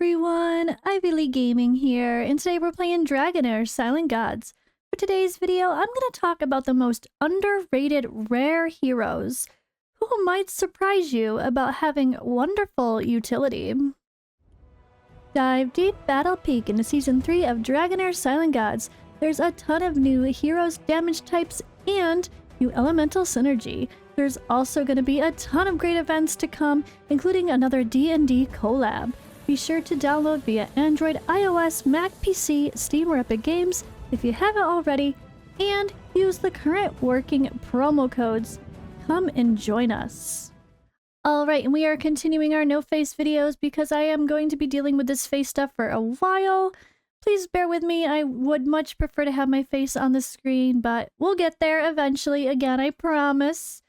everyone, Ivy League Gaming here, and today we're playing Dragonheir Silent Gods. For today's video, I'm going to talk about the most underrated rare heroes who might surprise you about having wonderful utility. Dive deep, battle peek into Season 3 of Dragonheir Silent Gods. There's a ton of new heroes, damage types, and new elemental synergy. There's also going to be a ton of great events to come, including another D&D collab. Be sure to download via Android, iOS, Mac, PC, Steam, or Epic Games if you haven't already, and use the current working promo codes. Come and join us. Alright, and we are continuing our no-face videos because I am going to be dealing with this face stuff for a while. Please bear with me, I would much prefer to have my face on the screen, but we'll get there eventually, again, I promise.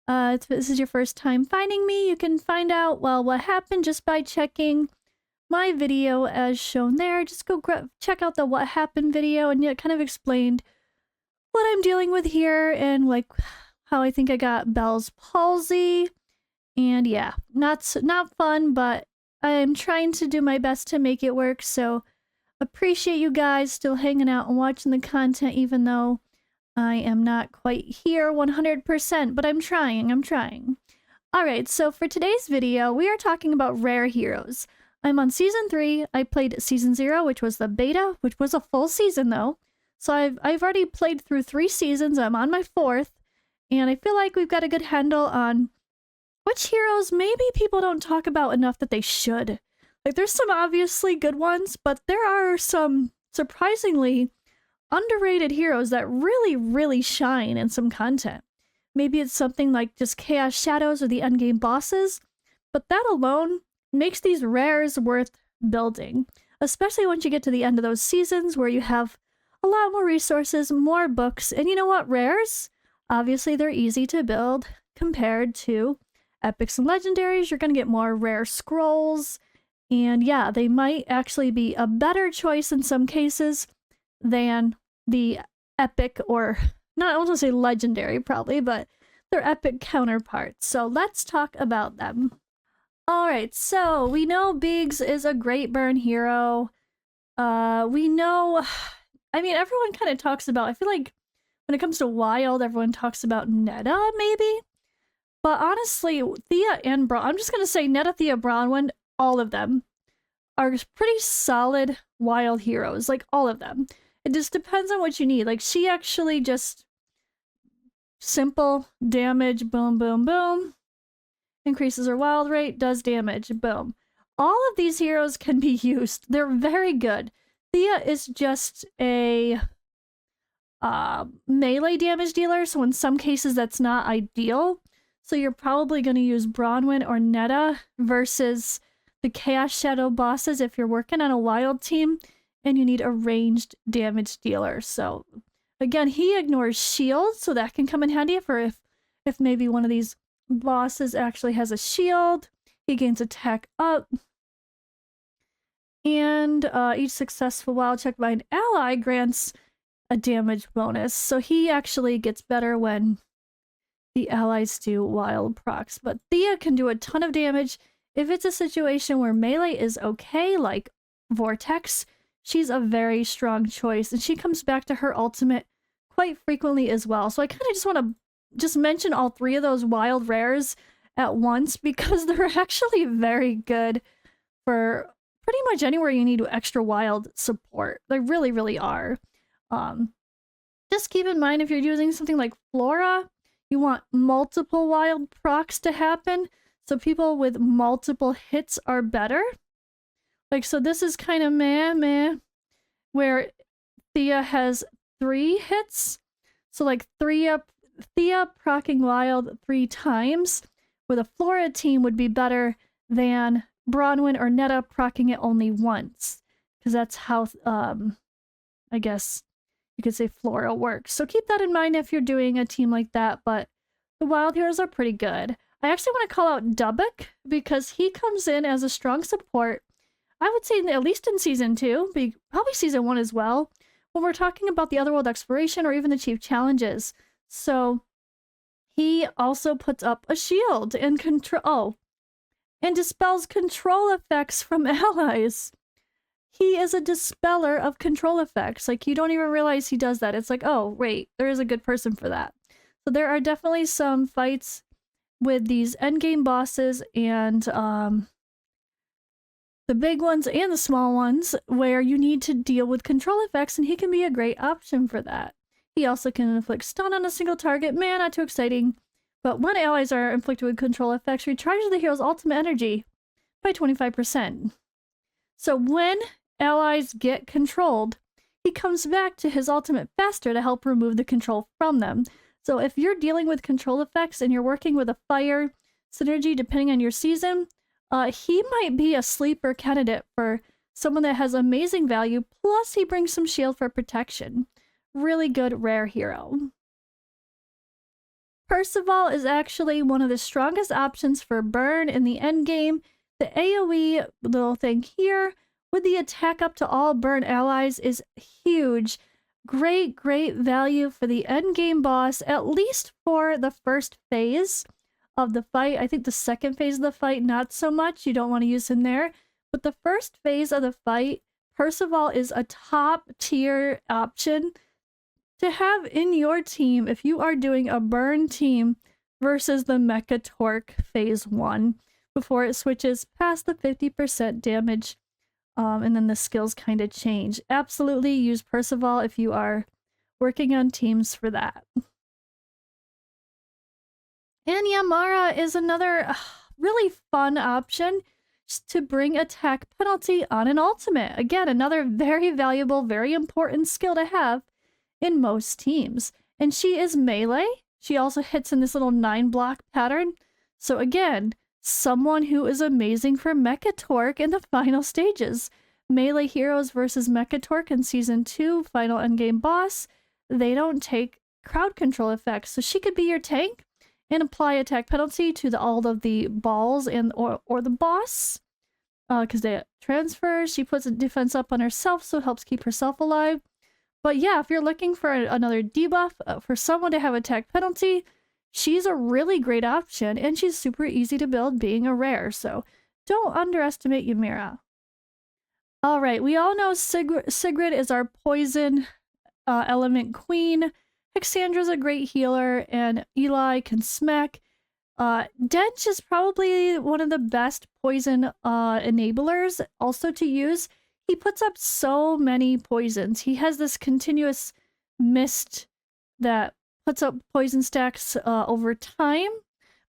If this is your first time finding me, you can find out, well, what happened just by checking my video as shown there. Just go check out the what happened video, and it kind of explained what I'm dealing with here and like how I think I got Bell's palsy. And yeah, not fun, but I'm trying to do my best to make it work. So appreciate you guys still hanging out and watching the content, even though I am not quite here 100%, but I'm trying. All right, so for today's video, we are talking about rare heroes. I'm on Season 3. I played Season 0, which was the beta, which was a full season though. So I've already played through 3 seasons. I'm on my 4th, and I feel like we've got a good handle on which heroes maybe people don't talk about enough that they should. Like, there's some obviously good ones, but there are some surprisingly underrated heroes that really shine in some content. Maybe it's something like just Chaos Shadows or the endgame bosses, but that alone makes these rares worth building, especially once you get to the end of those seasons where you have a lot more resources, more books, and you know what, rares? Obviously they're easy to build compared to epics and legendaries. You're going to get more rare scrolls, and yeah, they might actually be a better choice in some cases than the epic, or not, I won't say legendary probably, but their epic counterparts. So let's talk about them. Alright, so we know Biggs is a great burn hero. We know, I mean, everyone kind of talks about, I feel like when it comes to wild, everyone talks about Netta maybe. But honestly, Thea and Braun, I'm just going to say Netta, Thea, Bronwyn, all of them are pretty solid wild heroes. Like, all of them. It just depends on what you need. Like, she actually just simple damage, boom, boom, boom. Increases her wild rate, does damage, boom. All of these heroes can be used. They're very good. Thea is just a melee damage dealer, so in some cases that's not ideal. So you're probably going to use Bronwyn or Netta versus the Chaos Shadow bosses if you're working on a wild team and you need a ranged damage dealer. So again, he ignores shield, so that can come in handy for if maybe one of these bosses actually has a shield. He gains attack up. And each successful wild check by an ally grants a damage bonus. So he actually gets better when the allies do wild procs. But Thea can do a ton of damage. If it's a situation where melee is okay, like Vortex, she's a very strong choice. And she comes back to her ultimate quite frequently as well. So I kind of just want to just mention all 3 of those wild rares at once because they're actually very good for pretty much anywhere you need extra wild support. They really are. Just keep in mind if you're using something like Flora, you want multiple wild procs to happen, so people with multiple hits are better. Like, so this is kind of meh, where Thea has 3 hits. So like Thea proccing wild 3 times with a Flora team would be better than Bronwyn or Netta proccing it only once. Because that's how, I guess you could say Flora works. So keep that in mind if you're doing a team like that, but the wild heroes are pretty good. I actually want to call out Dubbock because he comes in as a strong support. I would say at least in Season 2, probably Season 1 as well, when we're talking about the Otherworld exploration or even the Chief Challenges. So he also puts up a shield and control. Oh, and dispels control effects from allies. He is a dispeller of control effects. Like, you don't even realize he does that. It's like, oh, wait, there is a good person for that. So there are definitely some fights with these endgame bosses and the big ones and the small ones where you need to deal with control effects, and he can be a great option for that. He also can inflict stun on a single target. Man, not too exciting. But when allies are inflicted with control effects, recharges the hero's ultimate energy by 25%. So when allies get controlled, he comes back to his ultimate faster to help remove the control from them. So if you're dealing with control effects and you're working with a fire synergy, depending on your season, he might be a sleeper candidate for someone that has amazing value, plus he brings some shield for protection. Really good rare hero. Percival is actually one of the strongest options for burn in the endgame. The AoE little thing here with the attack up to all burn allies is huge. Great value for the endgame boss, at least for the first phase of the fight. I think the second phase of the fight, not so much. You don't want to use him there. But the first phase of the fight, Percival is a top tier option to have in your team if you are doing a burn team versus the Mecha Torque phase 1 before it switches past the 50% damage. And then the skills kind of change. Absolutely use Percival if you are working on teams for that. And Yamara is another really fun option to bring attack penalty on an ultimate. Again, another very valuable, very important skill to have in most teams. And she is melee. She also hits in this little 9-block pattern. So again, someone who is amazing for Mecha Torque in the final stages. Melee heroes versus Mecha Torque in Season 2, final endgame boss. They don't take crowd control effects. So she could be your tank and apply attack penalty to all of the balls and or the boss. Because they transfer. She puts a defense up on herself, so it helps keep herself alive. But yeah, if you're looking for another debuff for someone to have attack penalty, she's a really great option, and she's super easy to build being a rare, so don't underestimate Ymira. Alright, we all know Sigrid is our poison element queen. Hexandra's a great healer, and Eli can smack. Dench is probably one of the best poison enablers also to use. He puts up so many poisons. He has this continuous mist that puts up poison stacks over time.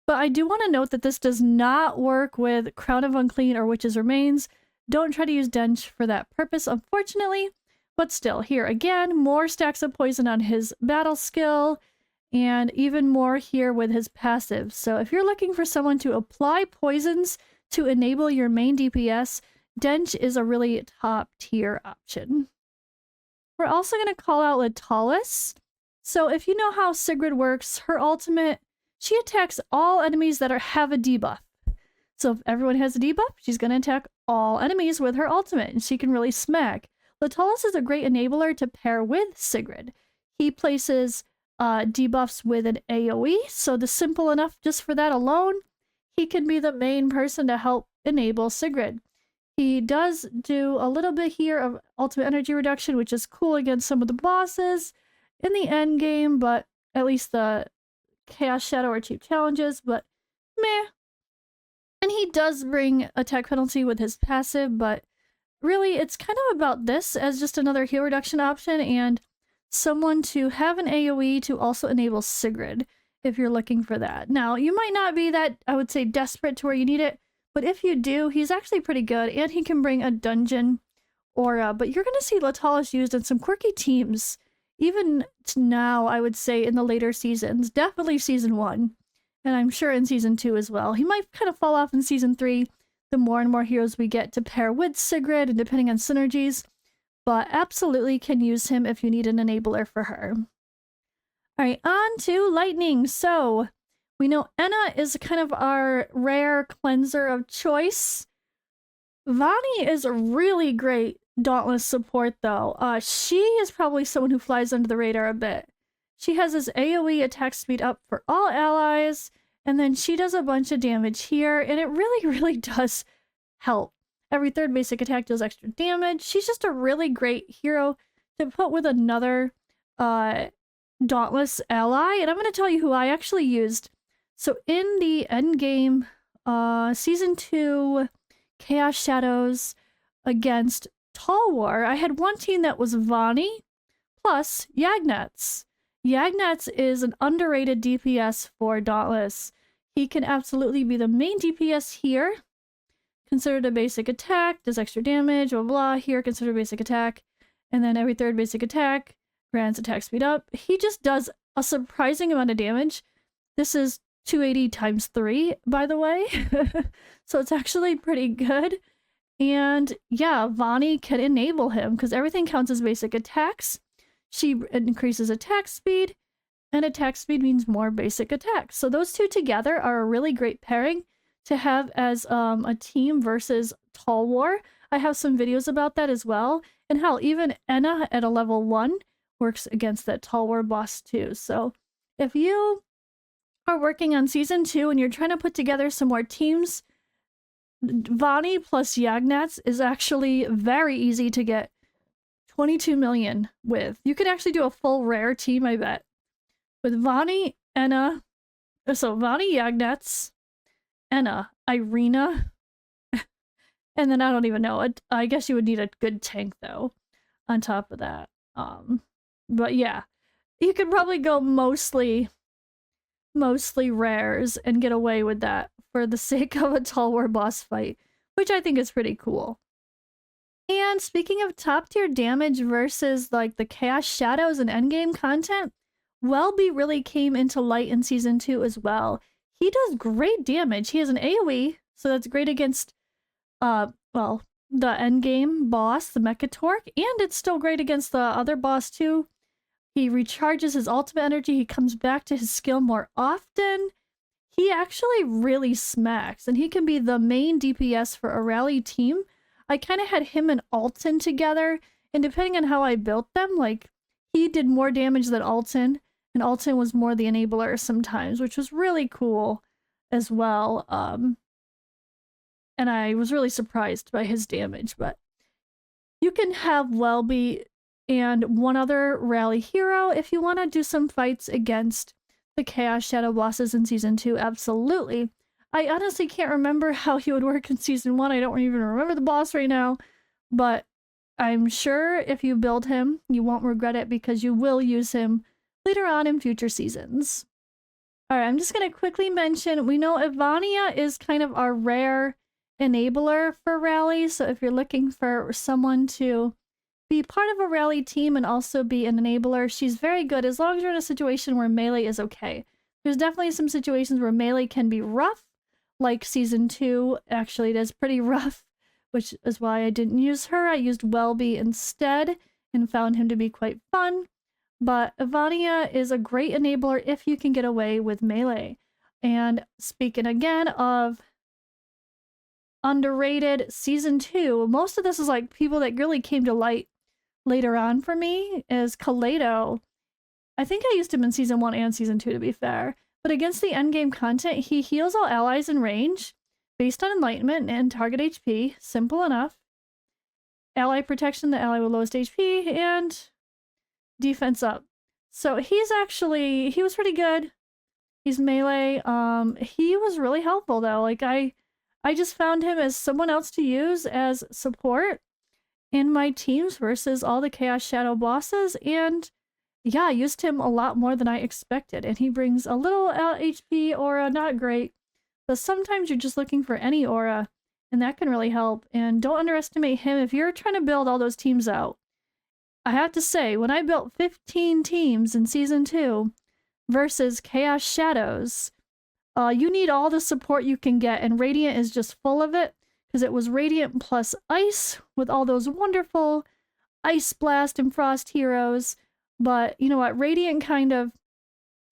But I do want to note that this does not work with Crown of Unclean or Witch's Remains. Don't try to use Dench for that purpose, unfortunately. But still, here again, more stacks of poison on his battle skill, and even more here with his passive. So if you're looking for someone to apply poisons to enable your main DPS, Dench is a really top tier option. We're also going to call out Latalis. So if you know how Sigrid works, her ultimate, she attacks all enemies that have a debuff. So if everyone has a debuff, she's going to attack all enemies with her ultimate, and she can really smack. Latalis is a great enabler to pair with Sigrid. He places debuffs with an AoE, so the simple enough just for that alone, he can be the main person to help enable Sigrid. He does do a little bit here of ultimate energy reduction, which is cool against some of the bosses in the end game, but at least the Chaos Shadow are cheap challenges, but meh. And he does bring attack penalty with his passive, but really it's kind of about this as just another heal reduction option and someone to have an AoE to also enable Sigrid if you're looking for that. Now, you might not be that, I would say, desperate to where you need it, but if you do, he's actually pretty good, and he can bring a dungeon aura. But you're going to see Latalis used in some quirky teams, even now, I would say, in the later seasons. Definitely Season 1, and I'm sure in Season 2 as well. He might kind of fall off in Season 3, the more and more heroes we get to pair with Sigrid, and depending on synergies. But absolutely can use him if you need an enabler for her. Alright, on to Lightning. So, we know Enna is kind of our rare cleanser of choice. Vani is a really great Dauntless support, though. She is probably someone who flies under the radar a bit. She has this AoE attack speed up for all allies, And then she does a bunch of damage here, and it really, really does help. Every third basic attack deals extra damage. She's just a really great hero to put with another Dauntless ally. And I'm going to tell you who I actually used. So in the endgame Season 2 Chaos Shadows against Tall War, I had one team that was Vani plus Yagnetz. Yagnetz is an underrated DPS for Dauntless. He can absolutely be the main DPS here. Considered a basic attack, does extra damage, blah, blah. Here, considered basic attack. And then every third basic attack grants attack speed up. He just does a surprising amount of damage. This is 280 times 3, by the way. So it's actually pretty good. And yeah, Vani can enable him because everything counts as basic attacks. She increases attack speed, and attack speed means more basic attacks. So those two together are a really great pairing to have as a team versus Tall War. I have some videos about that as well. And hell, even Enna at a level 1 works against that Tall War boss too. So if you are working on Season 2 and you're trying to put together some more teams, Vani plus Yagnetz is actually very easy to get 22 million with. You could actually do a full rare team, I bet. With Vani, Enna, so Vani, Yagnetz, Enna, Irina, and then I don't even know. I guess you would need a good tank though, on top of that. But yeah, you could probably go mostly rares and get away with that for the sake of a Tall War boss fight, which I think is pretty cool. And speaking of top tier damage versus like the Chaos Shadows and endgame content, Welby really came into light in Season 2 as well. He does great damage. He has an AoE, so that's great against well, the endgame boss, the Mechatork, and it's still great against the other boss too. He recharges his ultimate energy, he comes back to his skill more often. He actually really smacks, and he can be the main DPS for a rally team. I kind of had him and Alton together, and depending on how I built them, like, he did more damage than Alton, and Alton was more the enabler sometimes, which was really cool as well. And I was really surprised by his damage, but you can have Welby and one other rally hero if you want to do some fights against the Chaos Shadow bosses in Season 2, absolutely. I honestly can't remember how he would work in Season 1. I don't even remember the boss right now, but I'm sure if you build him, you won't regret it because you will use him later on in future seasons. Alright, I'm just going to quickly mention, we know Ivania is kind of our rare enabler for rally, so if you're looking for someone to be part of a rally team and also be an enabler, she's very good as long as you're in a situation where melee is okay. There's definitely some situations where melee can be rough, like Season 2. Actually, it is pretty rough, which is why I didn't use her. I used Welby instead and found him to be quite fun. But Ivania is a great enabler if you can get away with melee. And speaking again of underrated Season 2, most of this is like people that really came to light later on for me, is Kaleido. I think I used him in Season 1 and Season 2 to be fair, but against the endgame content, he heals all allies in range based on enlightenment and target HP. Simple enough. Ally protection, the ally with lowest HP, and defense up. So he was pretty good. He's melee. He was really helpful though. Like I just found him as someone else to use as support in my teams versus all the Chaos Shadow bosses, and yeah, I used him a lot more than I expected, and he brings a little HP aura, not great, but sometimes you're just looking for any aura, and that can really help, and don't underestimate him if you're trying to build all those teams out. I have to say, when I built 15 teams in Season 2 versus Chaos Shadows, you need all the support you can get, and Radiant is just full of it, because it was Radiant plus Ice with all those wonderful Ice Blast and Frost heroes. But you know what? Radiant kind of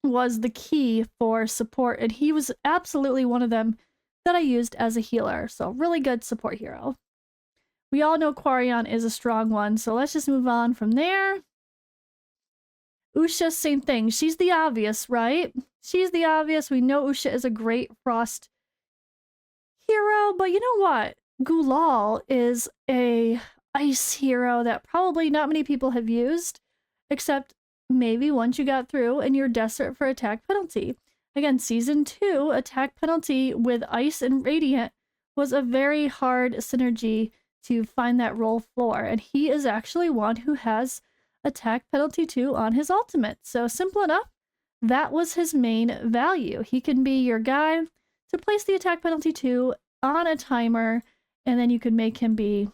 was the key for support, and he was absolutely one of them that I used as a healer. So really good support hero. We all know Quarion is a strong one, so let's just move on from there. Usha, same thing. She's the obvious, right? she's the obvious. We know Usha is a great Frost hero, but you know what? Gulal is a ice hero that probably not many people have used, except maybe once you got through and you're desperate for attack penalty. Again, season 2, attack penalty with ice and radiant was a very hard synergy to find that role for, and he is actually one who has attack penalty 2 on his ultimate. So simple enough, that was his main value. He can be your guy to place the attack penalty 2 on a timer, and then you could make him be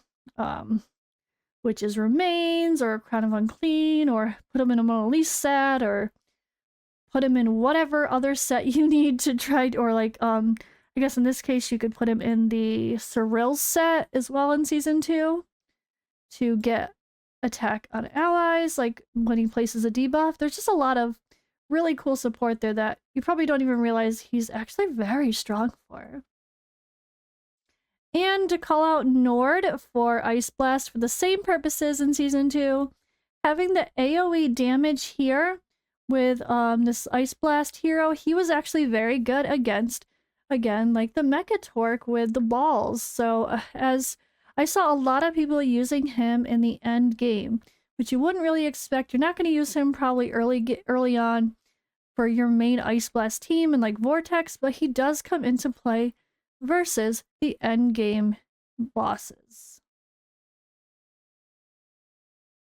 Witch's Remains or Crown of Unclean, or put him in a Mona Lisa set, or put him in whatever other set you need to try, or like, I guess in this case you could put him in the Cyril set as well in season 2 to get attack on allies, like when he places a debuff. There's just a lot of really cool support there that you probably don't even realize he's actually very strong for. And to call out Nord for Ice Blast for the same purposes in Season 2. Having the AoE damage here with this Ice Blast hero, he was actually very good against, again, like the Mecha Torque with the balls. So as I saw a lot of people using him in the end game, which you wouldn't really expect. You're not going to use him probably early on for your main Ice Blast team and like Vortex, but he does come into play versus the end game bosses.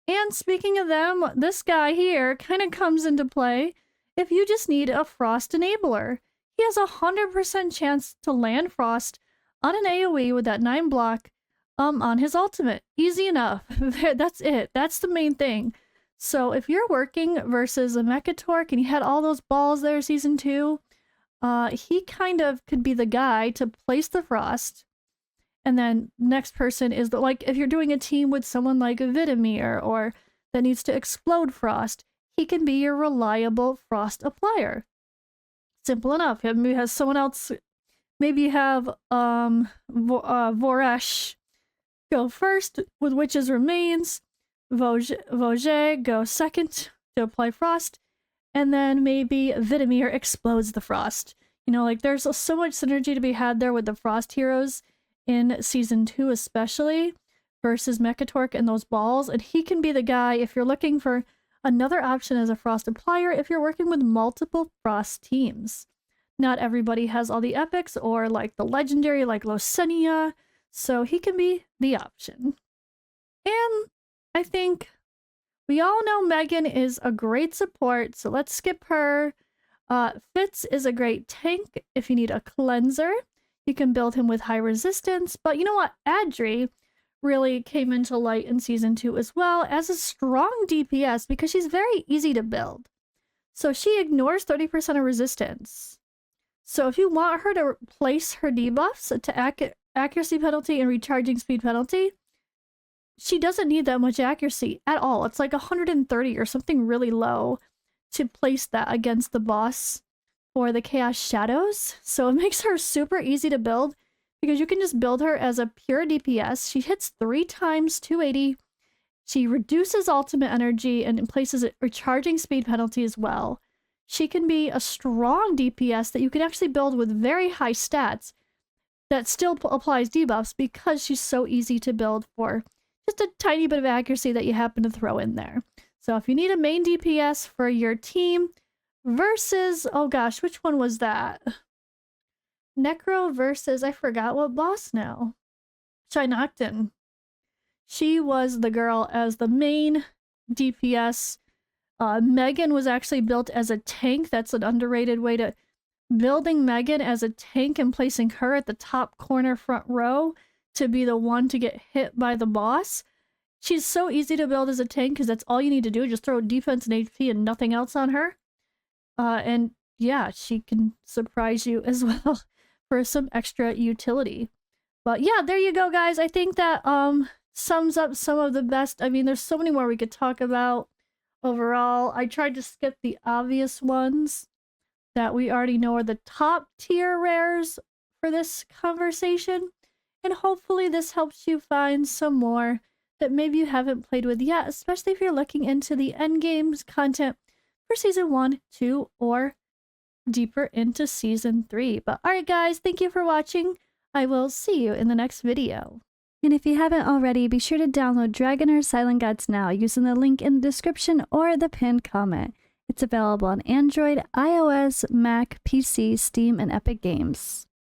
And speaking of them, this guy here kind of comes into play if you just need a Frost Enabler. He has a 100% chance to land Frost on an AoE with that 9 block on his ultimate. Easy enough. That's it. That's the main thing. So if you're working versus a Mecha Torque and you had all those balls there season 2, he kind of could be the guy to place the Frost. And then next person is the, like, if you're doing a team with someone like Vidimir or that needs to explode Frost, he can be your reliable Frost applier. Simple enough. Maybe has someone else, maybe you have Voresh go first with Witch's Remains, Vosge go second to apply Frost, and then maybe Vidimir explodes the Frost. You know, like there's so much synergy to be had there with the Frost heroes in Season 2 especially, versus Mecha Torque and those balls, and he can be the guy if you're looking for another option as a Frost applier if you're working with multiple Frost teams. Not everybody has all the epics or like the legendary like Losenia, so he can be the option. And I think we all know Megan is a great support, so let's skip her. Fitz is a great tank if you need a cleanser. You can build him with high resistance, but you know what? Adri really came into light in Season 2 as well as a strong DPS because she's very easy to build. So she ignores 30% of resistance. So if you want her to place her debuffs to accuracy penalty and recharging speed penalty, she doesn't need that much accuracy at all. It's like 130 or something really low to place that against the boss or the Chaos Shadows. So it makes her super easy to build because you can just build her as a pure DPS. She hits 3 times 280. She reduces ultimate energy and places a recharging speed penalty as well. She can be a strong DPS that you can actually build with very high stats that still applies debuffs because she's so easy to build for just a tiny bit of accuracy that you happen to throw in there. So if you need a main DPS for your team versus, oh gosh, which one was that? Necro versus, I forgot what boss now. Shinocton. She was the girl as the main DPS. Megan was actually built as a tank. That's an underrated way to building Megan as a tank and placing her at the top corner front row to be the one to get hit by the boss. She's so easy to build as a tank because that's all you need to do. Just throw defense and HP and nothing else on her. And yeah, she can surprise you as well for some extra utility. But yeah, there you go, guys. I think that sums up some of the best. I mean, there's so many more we could talk about overall. I tried to skip the obvious ones that we already know are the top tier rares for this conversation. And hopefully this helps you find some more that maybe you haven't played with yet, especially if you're looking into the endgames content for Season 1, 2, or deeper into Season 3. But alright guys, thank you for watching. I will see you in the next video. And if you haven't already, be sure to download Dragonheir Silent Gods now using the link in the description or the pinned comment. It's available on Android, iOS, Mac, PC, Steam, and Epic Games.